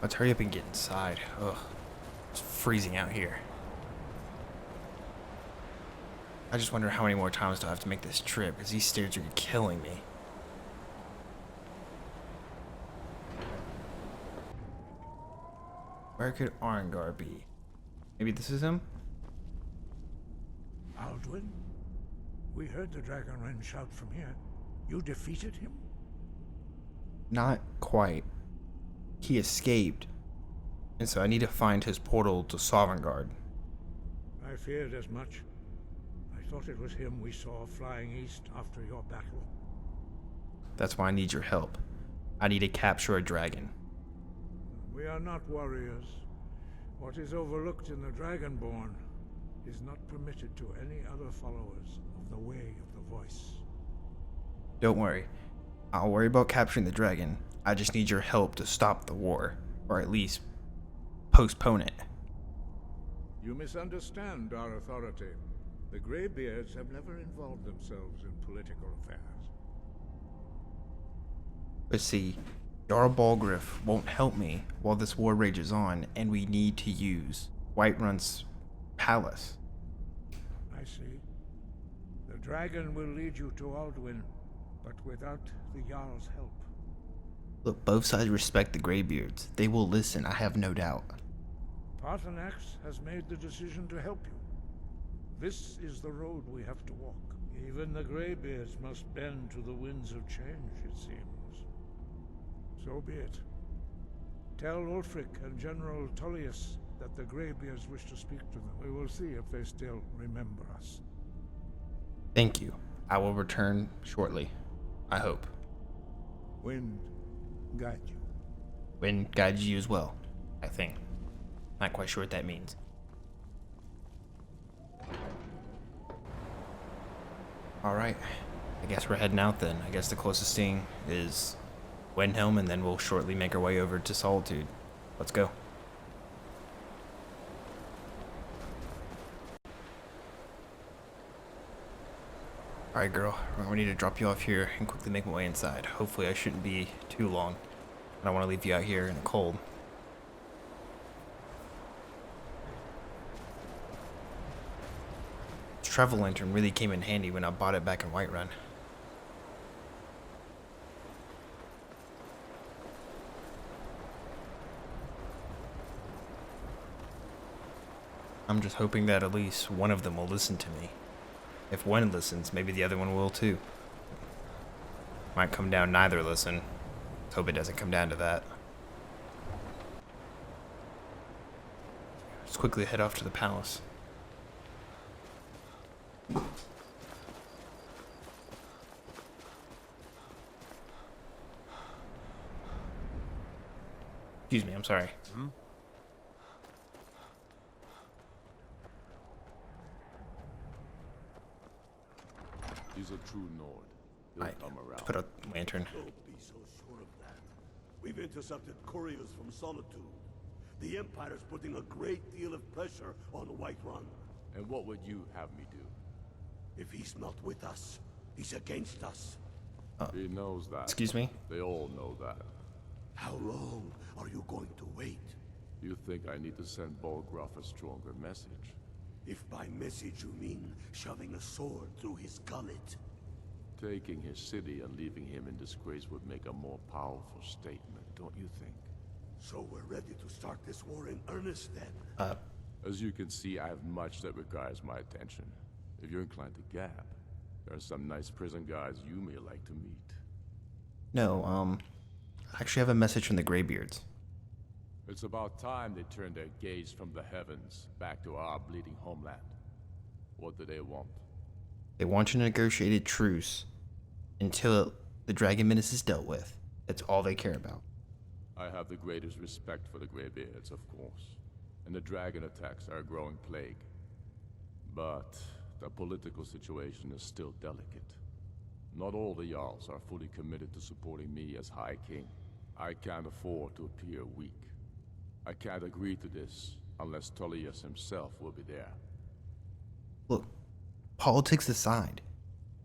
Let's hurry up and get inside. Ugh, it's freezing out here. I just wonder how many more times do I have to make this trip, because these stairs are killing me. Where could Arngar be? Maybe this is him? Alduin? We heard the Dragonren shout from here. You defeated him? Not quite. He escaped. And so I need to find his portal to Sovngarde. I feared as much. I thought it was him we saw flying east after your battle. That's why I need your help. I need to capture a dragon. We are not warriors. What is overlooked in the Dragonborn is not permitted to any other followers of the Way of the Voice. Don't worry. I'll worry about capturing the dragon. I just need your help to stop the war. Or at least postpone it. You misunderstand our authority. The Greybeards have never involved themselves in political affairs. But see, Jarl Balgriff won't help me while this war rages on, and we need to use Whiterun's palace. I see. The dragon will lead you to Alduin, but without the Jarl's help. Look, both sides respect the Greybeards. They will listen, I have no doubt. Paarthurnax has made the decision to help you. This is the road we have to walk. Even the Greybeards must bend to the winds of change, it seems. So be it. Tell Ulfric and General Tullius that the Greybeards wish to speak to them. We will see if they still remember us. Thank you. I will return shortly. I hope. Wind guide you. Wind guides you as well, I think. Not quite sure what that means. Alright. I guess we're heading out then. I guess the closest thing is Windhelm, and then we'll shortly make our way over to Solitude. Let's go. Alright girl, we need to drop you off here and quickly make my way inside. Hopefully I shouldn't be too long. I don't want to leave you out here in the cold. This travel lantern really came in handy when I bought it back in Whiterun. I'm just hoping that at least one of them will listen to me. If one listens, maybe the other one will too. Might come down neither listen. Let's hope it doesn't come down to that. Let's quickly head off to the palace. Excuse me, I'm sorry. He's a true Nord. He'll come around. Put a lantern. Don't be so sure of that. We've intercepted couriers from Solitude. The Empire's putting a great deal of pressure on Whiterun. And what would you have me do? If he's not with us, he's against us. He knows that. Excuse me? They all know that. How long are you going to wait? You think I need to send Balgruff a stronger message? If by message you mean shoving a sword through his gullet. Taking his city and leaving him in disgrace would make a more powerful statement, don't you think? So we're ready to start this war in earnest then? As you can see, I have much that requires my attention. If you're inclined to gab, there are some nice prison guards you may like to meet. No, I actually have a message from the Greybeards. It's about time they turned their gaze from the heavens back to our bleeding homeland. What do they want? They want a negotiated truce until the Dragon Menace is dealt with. That's all they care about. I have the greatest respect for the Greybeards, of course. And the dragon attacks are a growing plague. But the political situation is still delicate. Not all the Jarls are fully committed to supporting me as High King. I can't afford to appear weak. I can't agree to this unless Tullius himself will be there. Look, politics aside,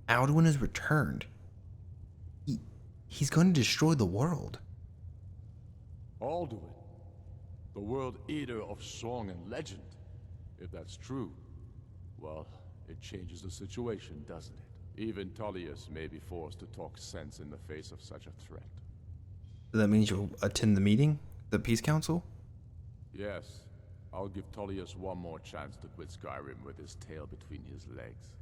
Alduin has returned. He's going to destroy the world. Alduin? The world eater of song and legend. If that's true, well, it changes the situation, doesn't it? Even Tullius may be forced to talk sense in the face of such a threat. So that means you'll attend the meeting? The Peace Council? Yes, I'll give Tullius one more chance to quit Skyrim with his tail between his legs.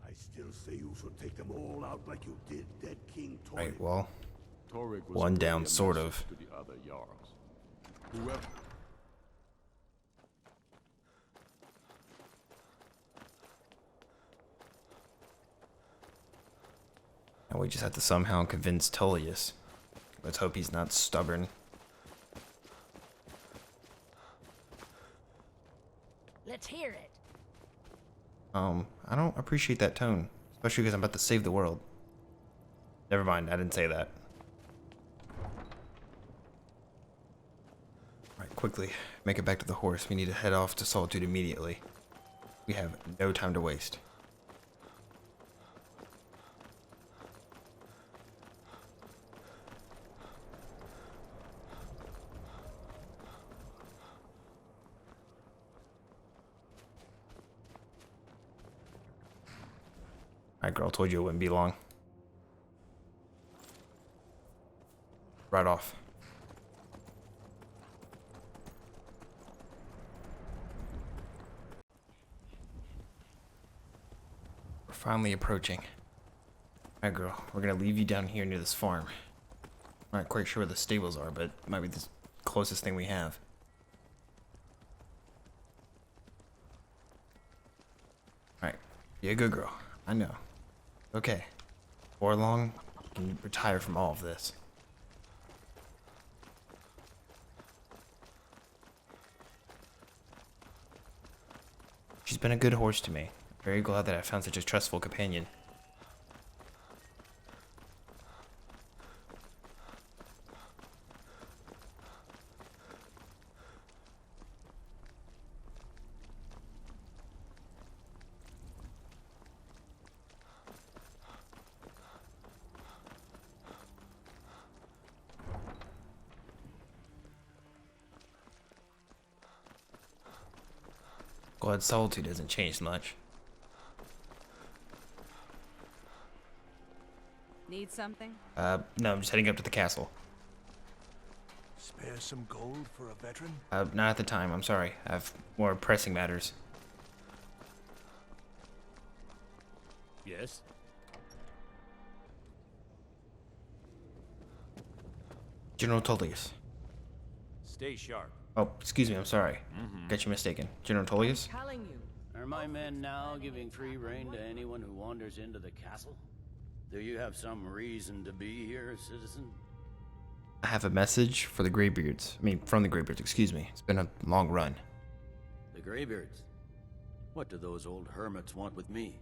I still say you should take them all out like you did dead King Torrik. Right, well, Torrik was one down, merely a sort message of. to the other Jarls. Whoever... and we just have to somehow convince Tullius. Let's hope he's not stubborn. Let's hear it. I don't appreciate that tone, especially because I'm about to save the world. Never mind, I didn't say that. Alright, quickly, make it back to the horse. We need to head off to Solitude immediately. We have no time to waste. Alright, girl, told you it wouldn't be long. Right off. We're finally approaching. Alright, girl, we're gonna leave you down here near this farm. I'm not quite sure where the stables are, but it might be the closest thing we have. Alright, you're a good girl. I know. Okay. Before long, you can retire from all of this. She's been a good horse to me. Very glad that I found such a trustful companion. Glad Solitude hasn't changed much. Need something? No, I'm just heading up to the castle. Spare some gold for a veteran? Not at the time, I'm sorry. I have more pressing matters. Yes. General Tullius. Stay sharp. Oh, excuse me, I'm sorry. Got you mistaken. General Tullius? Telling you. Are my men now giving free rein to anyone who wanders into the castle? Do you have some reason to be here, citizen? I have a message for the Greybeards. I mean, from the Greybeards, excuse me. It's been a long run. The Greybeards? What do those old hermits want with me?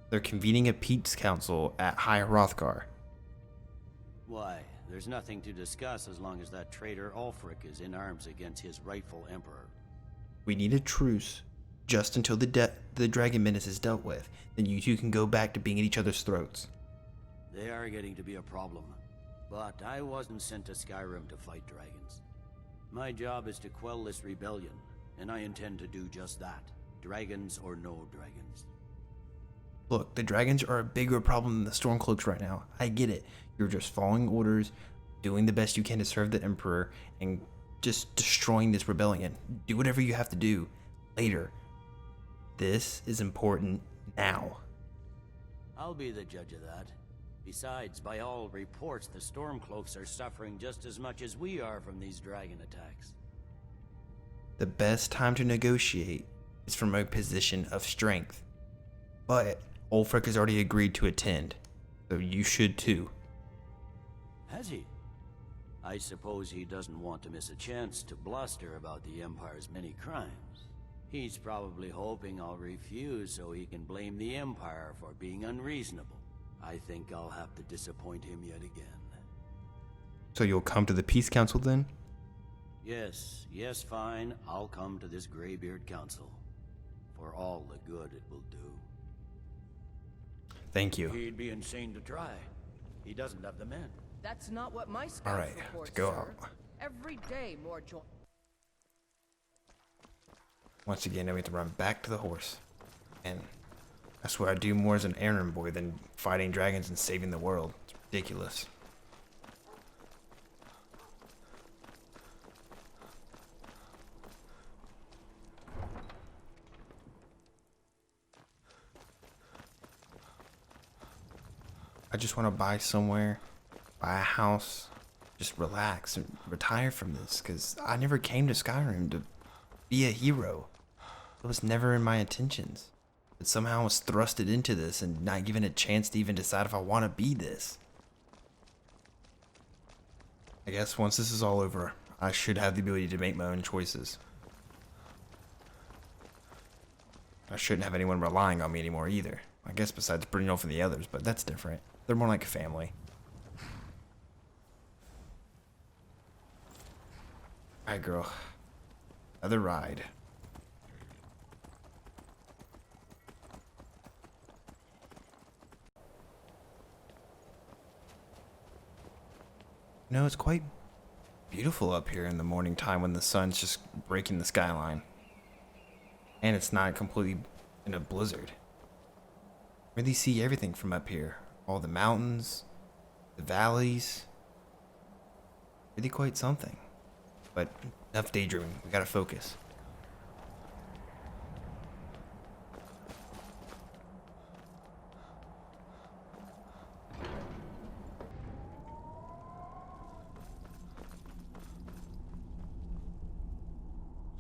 They're convening a Peace Council at High Hrothgar. Why, there's nothing to discuss as long as that traitor Ulfric is in arms against his rightful emperor. We need a truce just until the Dragon Menace is dealt with. Then you two can go back to being at each other's throats. They are getting to be a problem. But I wasn't sent to Skyrim to fight dragons. My job is to quell this rebellion, and I intend to do just that. Dragons or no dragons. Look, the dragons are a bigger problem than the Stormcloaks right now. I get it. You're just following orders, doing the best you can to serve the Emperor, and just destroying this rebellion. Do whatever you have to do later. This is important now. I'll be the judge of that. Besides, by all reports, the Stormcloaks are suffering just as much as we are from these dragon attacks. The best time to negotiate is from a position of strength. But Ulfric has already agreed to attend, so you should too. Has he? I suppose he doesn't want to miss a chance to bluster about the Empire's many crimes. He's probably hoping I'll refuse so he can blame the Empire for being unreasonable. I think I'll have to disappoint him yet again. So you'll come to the Peace Council then? Yes, fine. I'll come to this Greybeard Council. For all the good it will do. Thank you. He'd be insane to try. He doesn't have the men. That's not what my scouts All right, report, let's go sir. out. Every day more join. Once again, now we have to run back to the horse. And I swear I do more as an errand boy than fighting dragons and saving the world. It's ridiculous. I just want to buy somewhere, buy a house, just relax and retire from this, because I never came to Skyrim to be a hero. It was never in my intentions. But somehow I was thrusted into this and not given a chance to even decide if I want to be this. I guess once this is all over, I should have the ability to make my own choices. I shouldn't have anyone relying on me anymore either. I guess besides Brynjolf and the others, but that's different. They're more like family. Alright, girl. Another ride. You know, it's quite beautiful up here in the morning time when the sun's just breaking the skyline. And it's not completely in a blizzard. Really see everything from up here. All the mountains, the valleys. Really quite something. But enough daydreaming, we gotta focus.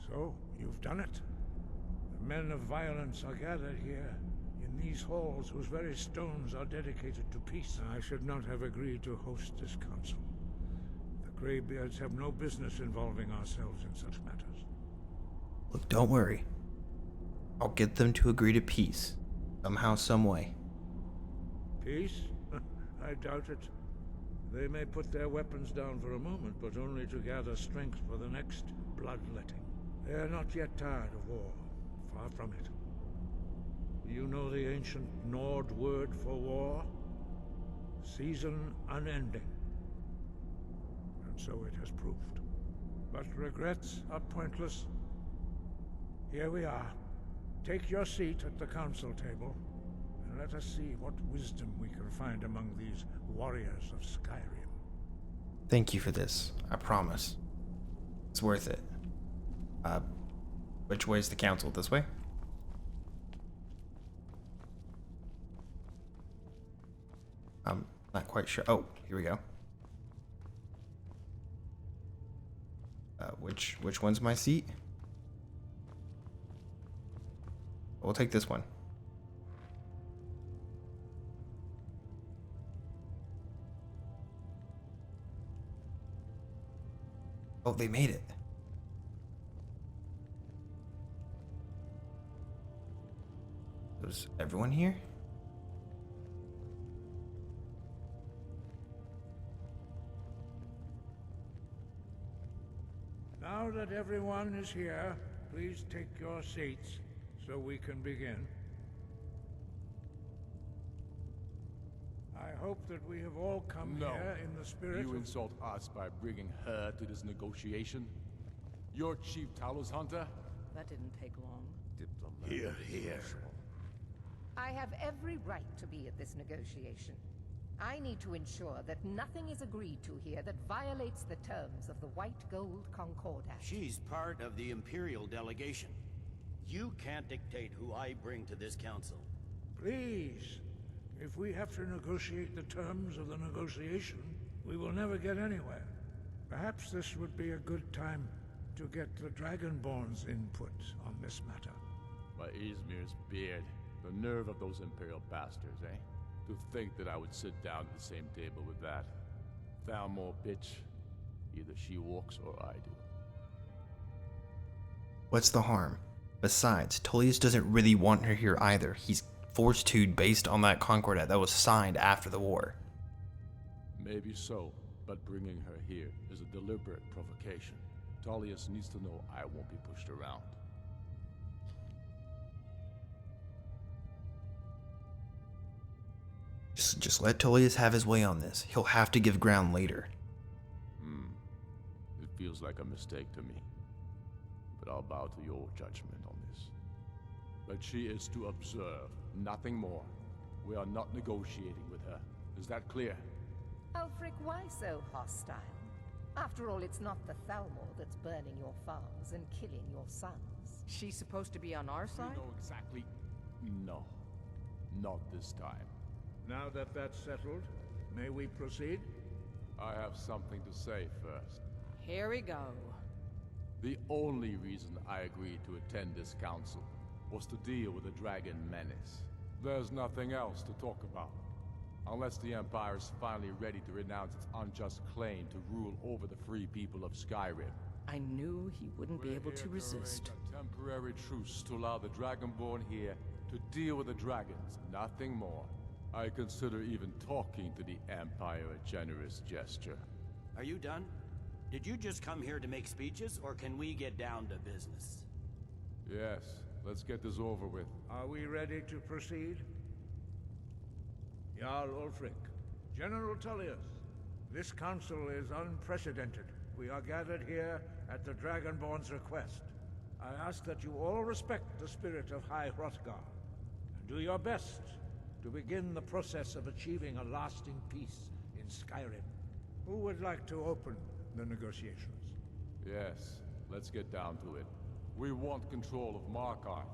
So, you've done it. The men of violence are gathered here, in these halls whose very stones are dedicated to peace. I should not have agreed to host this council. The Greybeards have no business involving ourselves in such matters. Look, don't worry. I'll get them to agree to peace. Somehow, some way. Peace? I doubt it. They may put their weapons down for a moment, but only to gather strength for the next bloodletting. They are not yet tired of war. Far from it. You know the ancient Nord word for war? Season unending. And so it has proved. But regrets are pointless. Here we are. Take your seat at the council table, and let us see what wisdom we can find among these warriors of Skyrim. Thank you for this. I promise. It's worth it. Which way is the council? This way? I'm not quite sure. Oh, here we go. Which one's my seat? We'll take this one. Oh, they made it. Was everyone here? Now that everyone is here, please take your seats so we can begin. I hope that we have all come here in the spirit You of... insult us by bringing her to this negotiation? You're Chief Talos Hunter? That didn't take long. Here, here. I have every right to be at this negotiation. I need to ensure that nothing is agreed to here that violates the terms of the White Gold Concordat. She's part of the Imperial delegation. You can't dictate who I bring to this council. Please, if we have to negotiate the terms of the negotiation, we will never get anywhere. Perhaps this would be a good time to get the Dragonborn's input on this matter. By Izmir's beard. The nerve of those Imperial bastards, eh? To think that I would sit down at the same table with that. Thalmor bitch. Either she walks or I do. What's the harm? Besides, Tullius doesn't really want her here either. He's forced to based on that concordat that was signed after the war. Maybe so, but bringing her here is a deliberate provocation. Tullius needs to know I won't be pushed around. Just let Tullius have his way on this. He'll have to give ground later. It feels like a mistake to me. but I'll bow to your judgment on this. But she is to observe, nothing more. We are not negotiating with her. Is that clear? Ulfric, why so hostile? After all, it's not the Thalmor that's burning your farms and killing your sons. She's supposed to be on our We side? know exactly... No. Not this time. Now that that's settled, may we proceed? I have something to say first. Here we go. The only reason I agreed to attend this council was to deal with the dragon menace. There's nothing else to talk about. Unless the Empire is finally ready to renounce its unjust claim to rule over the free people of Skyrim. I knew he wouldn't be able to resist. Arrange a temporary truce to allow the Dragonborn here to deal with the dragons, nothing more. I consider even talking to the Empire a generous gesture. Are you done? Did you just come here to make speeches, or can we get down to business? Yes, let's get this over with. Are we ready to proceed? Jarl Ulfric, General Tullius, this council is unprecedented. We are gathered here at the Dragonborn's request. I ask that you all respect the spirit of High Hrothgar, and do your best to begin the process of achieving a lasting peace in Skyrim. Who would like to open the negotiations? Yes, let's get down to it. We want control of Markarth.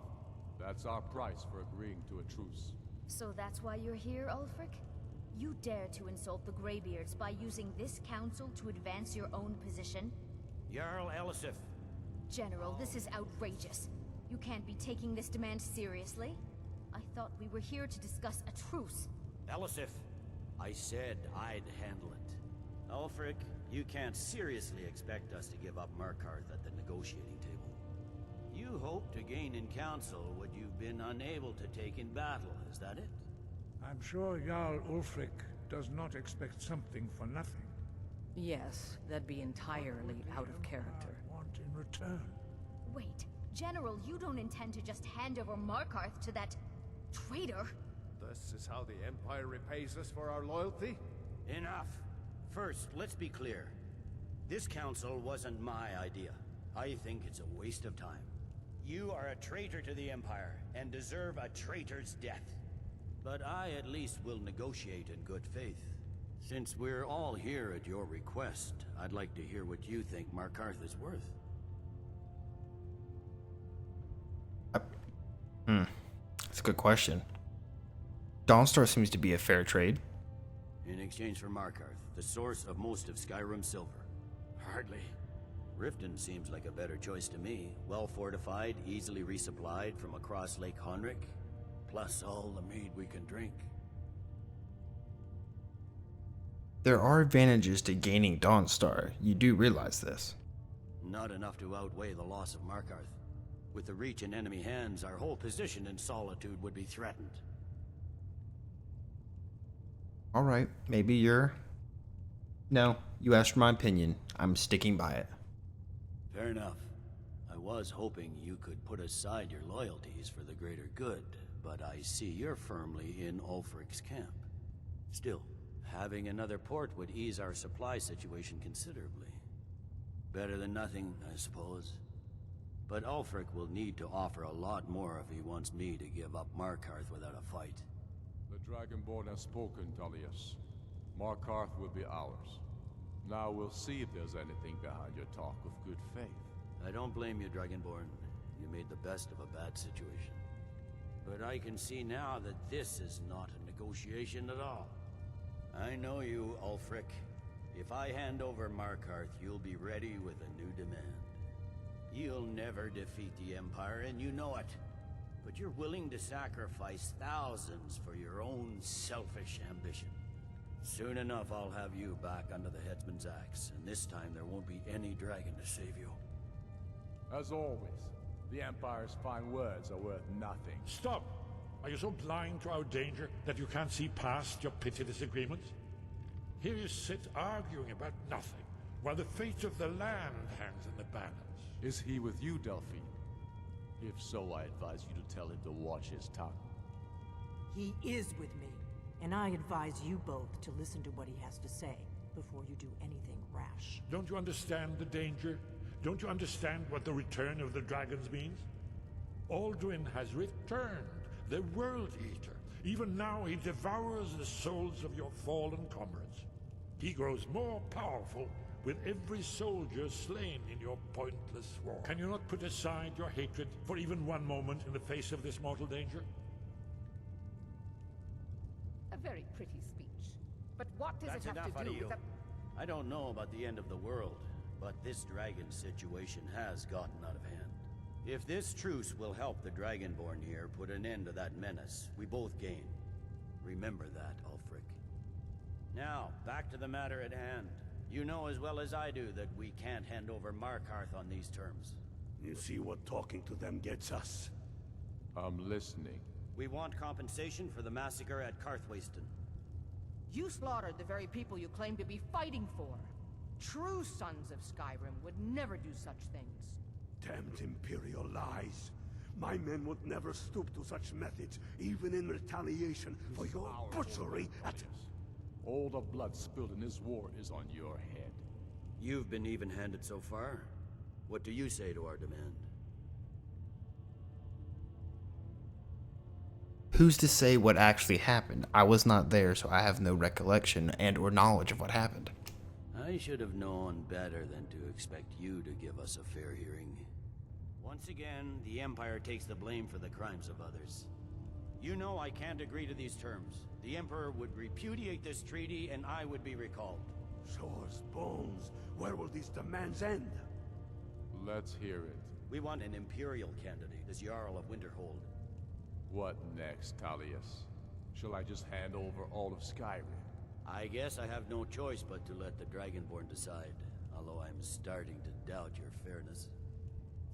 That's our price for agreeing to a truce. So that's why you're here, Ulfric? You dare to insult the Greybeards by using this council to advance your own position? Jarl Elisif. General, this is outrageous. You can't be taking this demand seriously. I thought we were here to discuss a truce. Elisif, I said I'd handle it. Ulfric, you can't seriously expect us to give up Markarth at the negotiating table. You hoped to gain in council what you've been unable to take in battle, is that it? I'm sure Jarl Ulfric does not expect something for nothing. Yes, that'd be entirely out of character. I want in return. Wait, General, you don't intend to just hand over Markarth to that traitor? This is how the Empire repays us for our loyalty? Enough. First, let's be clear. This council wasn't my idea. I think it's a waste of time. You are a traitor to the Empire, and deserve a traitor's death. But I at least will negotiate in good faith. Since we're all here at your request, I'd like to hear what you think Markarth is worth. That's a good question. Dawnstar seems to be a fair trade. In exchange for Markarth, the source of most of Skyrim's silver. Hardly. Riften seems like a better choice to me. Well fortified, easily resupplied from across Lake Honric, plus all the mead we can drink. There are advantages to gaining Dawnstar. You do realize this. Not enough to outweigh the loss of Markarth. With the Reach in enemy hands, our whole position in Solitude would be threatened. Alright, maybe you're... No, you asked for my opinion. I'm sticking by it. Fair enough. I was hoping you could put aside your loyalties for the greater good, but I see you're firmly in Ulfric's camp. Still, having another port would ease our supply situation considerably. Better than nothing, I suppose. But Ulfric will need to offer a lot more if he wants me to give up Markarth without a fight. The Dragonborn has spoken, Tullius. Markarth will be ours. Now we'll see if there's anything behind your talk of good faith. I don't blame you, Dragonborn. You made the best of a bad situation. But I can see now that this is not a negotiation at all. I know you, Ulfric. If I hand over Markarth, you'll be ready with a new demand. You'll never defeat the Empire, and you know it. But you're willing to sacrifice thousands for your own selfish ambition. Soon enough, I'll have you back under the headsman's axe, and this time there won't be any dragon to save you. As always, the Empire's fine words are worth nothing. Stop! Are you so blind to our danger that you can't see past your pitiless agreements? Here you sit arguing about nothing, while the fate of the land hangs in the balance. Is he with you, Delphine? If so, I advise you to tell him to watch his tongue. He is with me, and I advise you both to listen to what he has to say before you do anything rash. Don't you understand the danger? Don't you understand what the return of the dragons means? Alduin has returned, the World Eater. Even now he devours the souls of your fallen comrades. He grows more powerful with every soldier slain in your pointless war. Can you not put aside your hatred for even one moment in the face of this mortal danger? A very pretty speech. But what does That's it have enough to do out of with you. the... I don't know about the end of the world, but this dragon situation has gotten out of hand. If this truce will help the Dragonborn here put an end to that menace, we both gain. Remember that, Ulfric. Now, back to the matter at hand. You know as well as I do that we can't hand over Markarth on these terms. You see what talking to them gets us? I'm listening. We want compensation for the massacre at Karthwasten. You slaughtered the very people you claim to be fighting for. True sons of Skyrim would never do such things. Damned Imperial lies. My men would never stoop to such methods, even in retaliation for your butchery at... All the blood spilled in this war is on your head. You've been even-handed so far. What do you say to our demand? Who's to say what actually happened? I was not there, so I have no recollection and or knowledge of what happened. I should have known better than to expect you to give us a fair hearing. Once again, the Empire takes the blame for the crimes of others. You know I can't agree to these terms. The Emperor would repudiate this treaty and I would be recalled. Shores, bones, where will these demands end? Let's hear it. We want an Imperial candidate as Jarl of Winterhold. What next, Talius? Shall I just hand over all of Skyrim? I guess I have no choice but to let the Dragonborn decide, although I'm starting to doubt your fairness.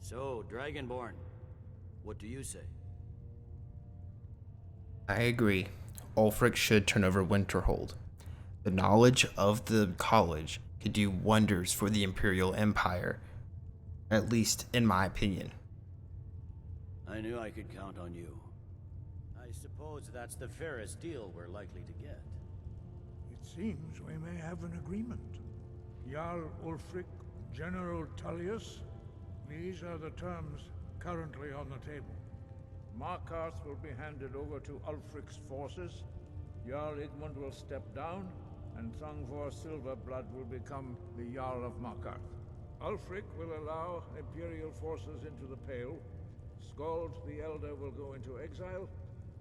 So, Dragonborn, what do you say? I agree. Ulfric should turn over Winterhold. The knowledge of the college could do wonders for the Imperial Empire, at least in my opinion. I knew I could count on you. I suppose that's the fairest deal we're likely to get. It seems we may have an agreement. Jarl Ulfric, General Tullius, these are the terms currently on the table. Markarth will be handed over to Ulfric's forces, Jarl Igmund will step down, and Thungvor Silverblood will become the Jarl of Markarth. Ulfric will allow Imperial forces into the Pale, Skald the Elder will go into exile,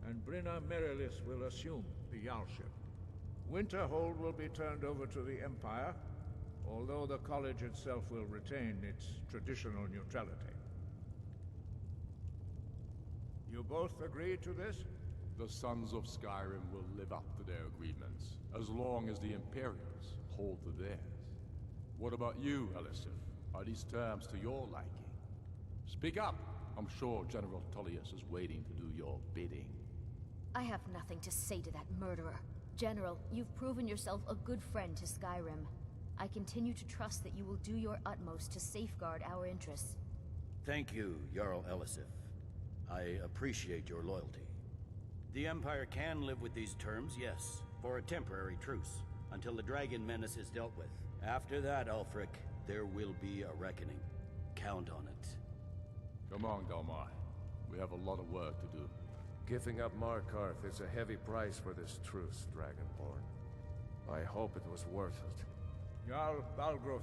and Brynna Merilis will assume the Jarlship. Winterhold will be turned over to the Empire, although the college itself will retain its traditional neutrality. You both agree to this? The Sons of Skyrim will live up to their agreements, as long as the Imperials hold to theirs. What about you, Elisif? Are these terms to your liking? Speak up! I'm sure General Tullius is waiting to do your bidding. I have nothing to say to that murderer. General, you've proven yourself a good friend to Skyrim. I continue to trust that you will do your utmost to safeguard our interests. Thank you, Jarl Elisif. I appreciate your loyalty. The Empire can live with these terms, yes, for a temporary truce, until the dragon menace is dealt with. After that, Ulfric, there will be a reckoning. Count on it. Come on, Dalmar. We have a lot of work to do. Giving up Markarth is a heavy price for this truce, Dragonborn. I hope it was worth it. Jarl Balgruf,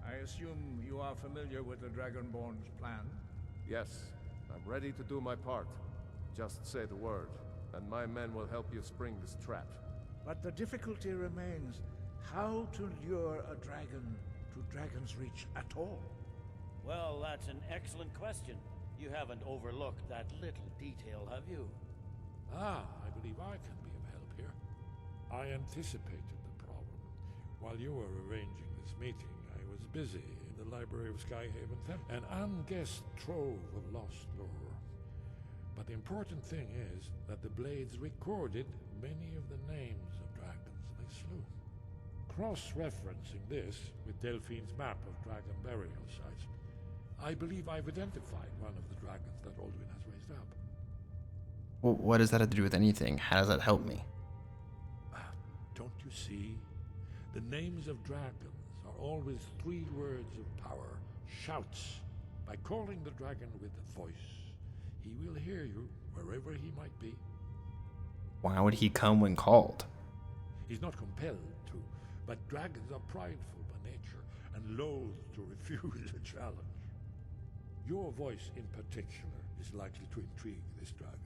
I assume you are familiar with the Dragonborn's plan? Yes, I'm ready to do my part. Just say the word, and my men will help you spring this trap. But the difficulty remains how to lure a dragon to Dragon's Reach at all. Well, that's an excellent question. You haven't overlooked that little detail, have you? I believe I can be of help here. I anticipated the problem. While you were arranging this meeting, I was busy in the library of Skyhaven, an unguessed trove of lost lore. But the important thing is that the blades recorded many of the names of dragons they slew. Cross-referencing this with Delphine's map of dragon burial sites, I believe I've identified one of the dragons that Alduin has raised up. Well, what does that have to do with anything? How does that help me? Don't you see? The names of dragons are always 3 words of power shouts. By calling the dragon with a voice, he will hear you wherever he might be. Why would he come when called? He's not compelled to, but dragons are prideful by nature and loath to refuse a challenge. Your voice in particular is likely to intrigue this dragon.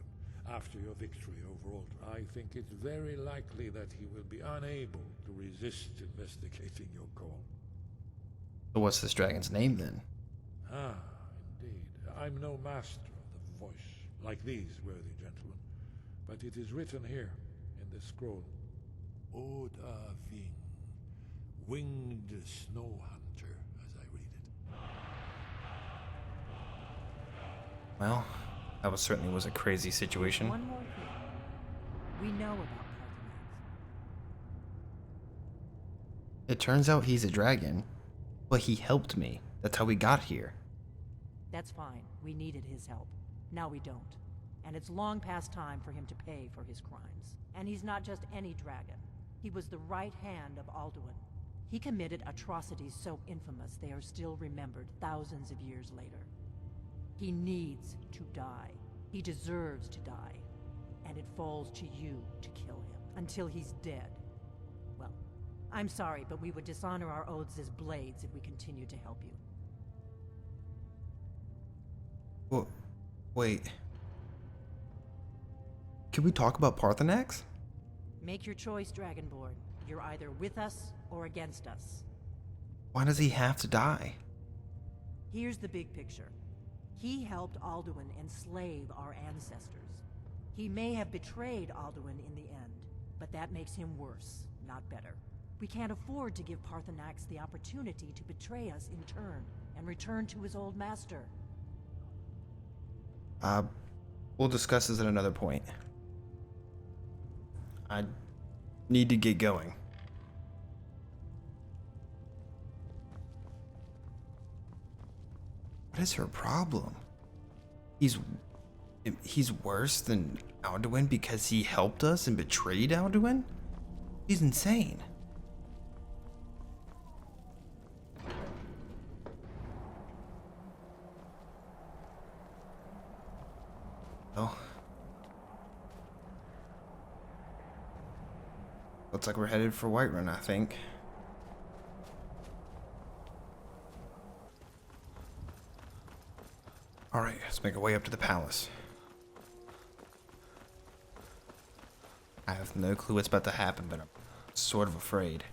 After your victory over Ultra, I think it's very likely that he will be unable to resist investigating your call. So what's this dragon's name then? Ah, indeed. I'm no master of the voice, like these worthy gentlemen, but it is written here in this scroll. Odahving, winged snow hunter, as I read it. Well, that certainly was a crazy situation. One more thing. We know about Parthenax. It turns out he's a dragon, but he helped me. That's how we got here. That's fine. We needed his help. Now we don't. And it's long past time for him to pay for his crimes. And he's not just any dragon. He was the right hand of Alduin. He committed atrocities so infamous they are still remembered thousands of years later. He needs to die. He deserves to die. And it falls to you to kill him until he's dead. Well, I'm sorry, but we would dishonor our oaths as blades if we continued to help you. Well, wait. Can we talk about Parthenax? Make your choice, Dragonborn. You're either with us or against us. Why does he have to die? Here's the big picture. He helped Alduin enslave our ancestors. He may have betrayed Alduin in the end, but that makes him worse, not better. We can't afford to give Parthenax the opportunity to betray us in turn and return to his old master. We'll discuss this at another point. I need to get going. What is her problem? He's worse than Alduin because he helped us and betrayed Alduin? He's insane. Oh. Looks like we're headed for Whiterun, I think. Alright, let's make our way up to the palace. I have no clue what's about to happen, but I'm sort of afraid.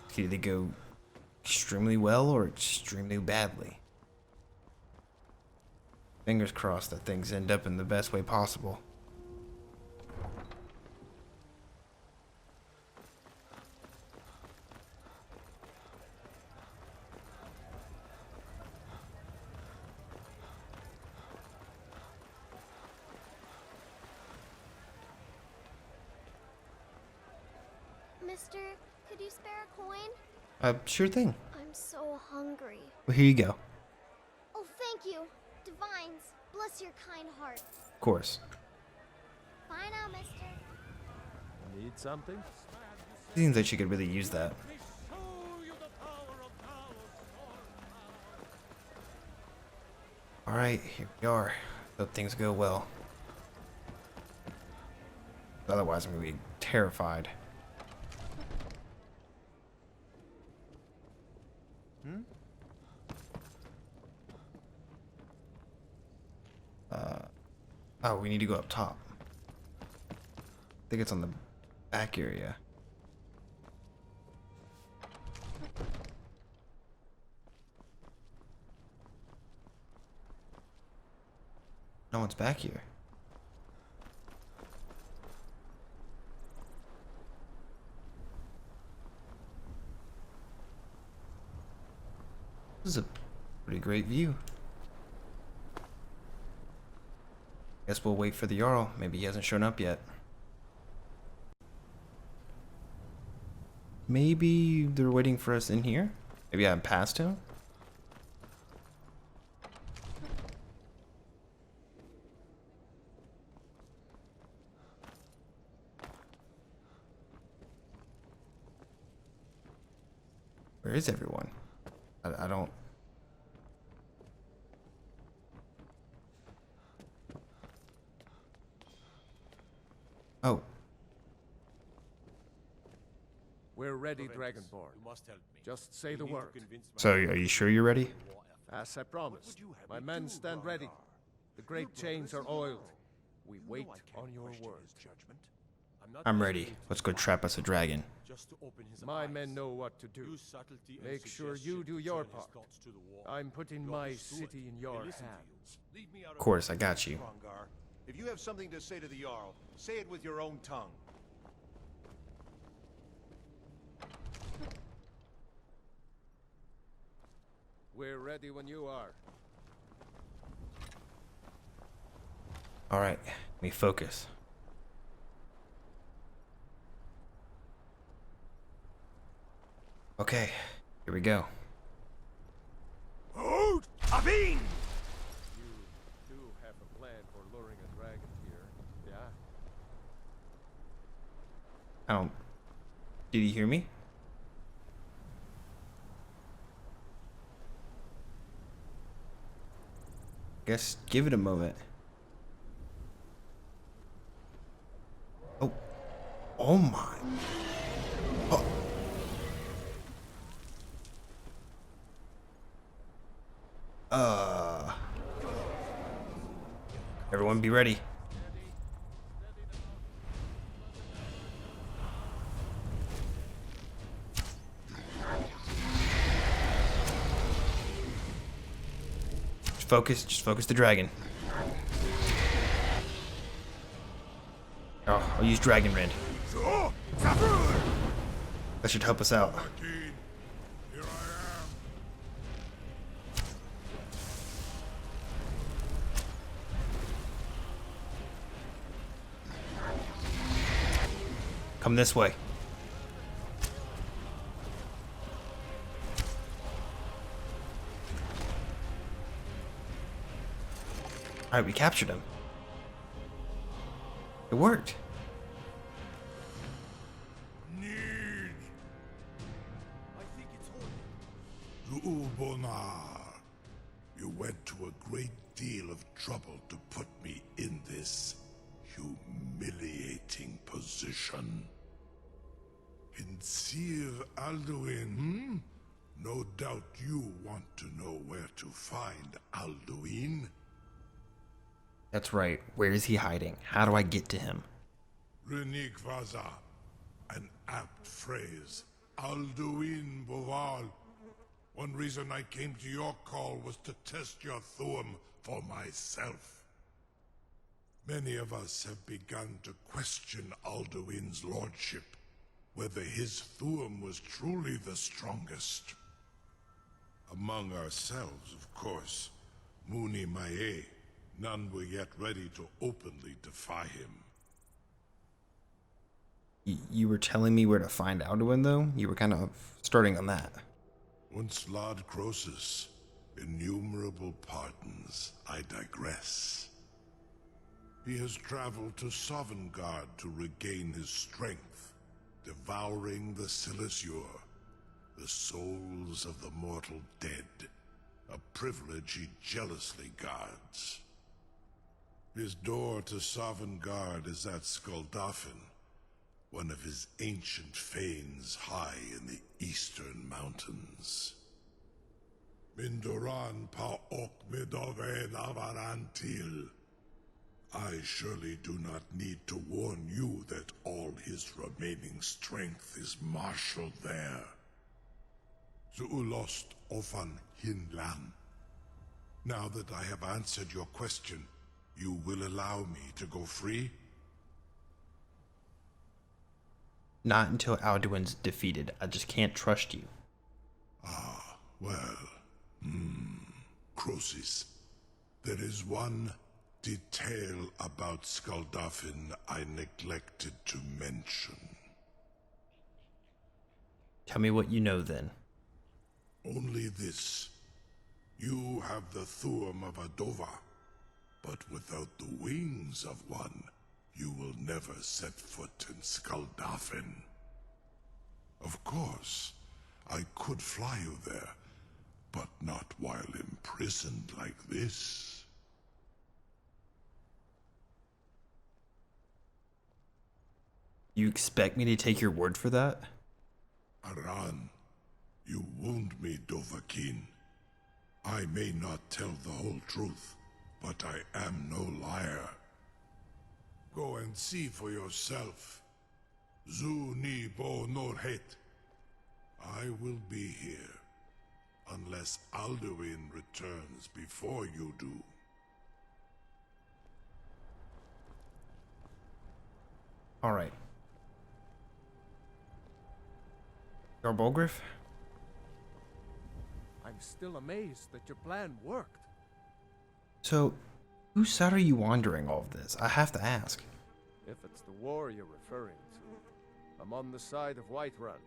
It could either go extremely well or extremely badly. Fingers crossed that things end up in the best way possible. Mister, could you spare a coin? Sure thing. I'm so hungry. Well, here you go. Oh, thank you. Divines, bless your kind heart. Of course. Bye now, mister. Need something? Seems like she could really use that. Alright, here we are. Hope things go well. Otherwise, I'm gonna be terrified. Oh, we need to go up top. I think it's on the back area. No one's back here. This is a pretty great view. Guess we'll wait for the Jarl. Maybe he hasn't shown up yet. Maybe they're waiting for us in here? Maybe I haven't passed him? Where is everyone? I don't... Oh. We're ready, Dragonborn. Just say the word. So, are you sure you're ready? As I promised, my men stand ready. The great chains are oiled. We wait on your word. I'm ready. Let's go trap us a dragon. My men know what to do. Make sure you do your part. I'm putting my city in your hands. Of course, I got you. If you have something to say to the Jarl, say it with your own tongue. We're ready when you are. Alright, let me focus. Okay, here we go. Hold! Abin! You do have a plan for luring a dragon here, yeah? I don't... Did you hear me? Guess give it a moment. Oh. Oh my. Oh. Everyone be ready. Just focus the dragon. Oh, I'll use Dragon Rend. That should help us out. Come this way. Alright, we captured him. It worked. Ulbonar, you went to a great deal of trouble to put me in this humiliating position. In Sir Alduin, No doubt you want to know where to find Alduin. That's right. Where is he hiding? How do I get to him? Renik Vaza, an apt phrase. Alduin Boval. One reason I came to your call was to test your Thuum for myself. Many of us have begun to question Alduin's lordship, whether his Thuum was truly the strongest. Among ourselves, of course, Muni Mae, none were yet ready to openly defy him. You were telling me where to find Alduin, though? You were kind of starting on that. Once Lord Croesus, innumerable pardons, I digress. He has traveled to Sovngarde to regain his strength, devouring the Silesure, the souls of the mortal dead, a privilege he jealously guards. His door to Sovngarde is at Skuldafn, one of his ancient fanes high in the eastern mountains. Mindoran pa ok midoven avarantil. I surely do not need to warn you that all his remaining strength is marshaled there. Zuulost ofan hinlan. Now that I have answered your question, you will allow me to go free? Not until Alduin's defeated. I just can't trust you. Ah, well. Croesus, there is one detail about Skuldafn I neglected to mention. Tell me what you know, then. Only this. You have the Thuum of a Dova, but without the wings of one, you will never set foot in Skuldafn. Of course, I could fly you there, but not while imprisoned like this. You expect me to take your word for that? Aran, you wound me, Dovahkiin. I may not tell the whole truth, but I am no liar. Go and see for yourself. Zu ni bo nor het. I will be here, unless Alduin returns before you do. All right. Your Bolgriff? I'm still amazed that your plan worked. So, whose side are you on during all of this? I have to ask. If it's the war you're referring to, I'm on the side of Whiterun.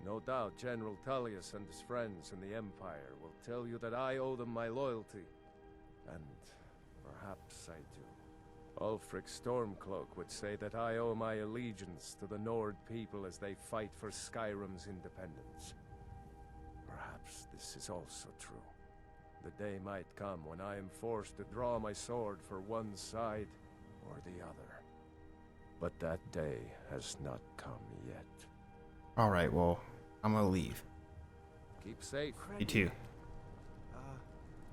No doubt General Tullius and his friends in the Empire will tell you that I owe them my loyalty. And perhaps I do. Ulfric Stormcloak would say that I owe my allegiance to the Nord people as they fight for Skyrim's independence. Perhaps this is also true. The day might come when I am forced to draw my sword for one side or the other. But that day has not come yet. Alright, well, I'm gonna leave. Keep safe. You too.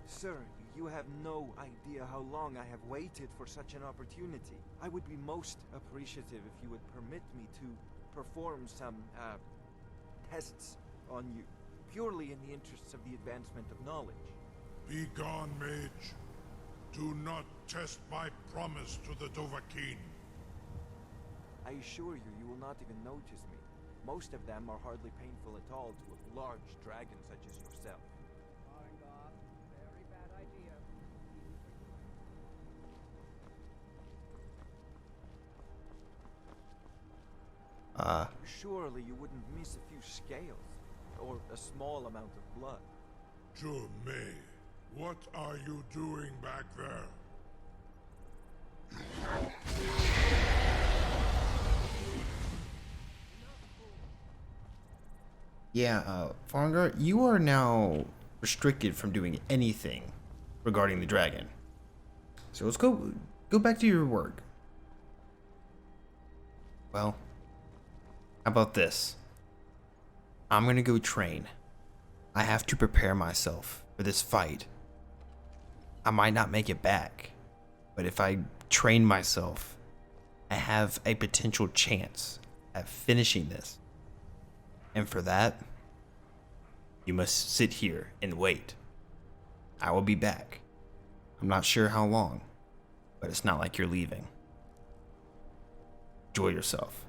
Sir, you have no idea how long I have waited for such an opportunity. I would be most appreciative if you would permit me to perform some, tests on you, purely in the interests of the advancement of knowledge. Be gone, mage. Do not test my promise to the Dovahkiin. I assure you, you will not even notice me. Most of them are hardly painful at all to a large dragon such as yourself. Very bad idea. Surely you wouldn't miss a few scales, or a small amount of blood. May, what are you doing back there? Yeah, Farngar, you are now restricted from doing anything regarding the dragon. So let's go back to your work. Well, how about this? I'm gonna go train. I have to prepare myself for this fight. I might not make it back, but if I train myself, I have a potential chance at finishing this. And for that, you must sit here and wait. I will be back. I'm not sure how long, but it's not like you're leaving. Enjoy yourself.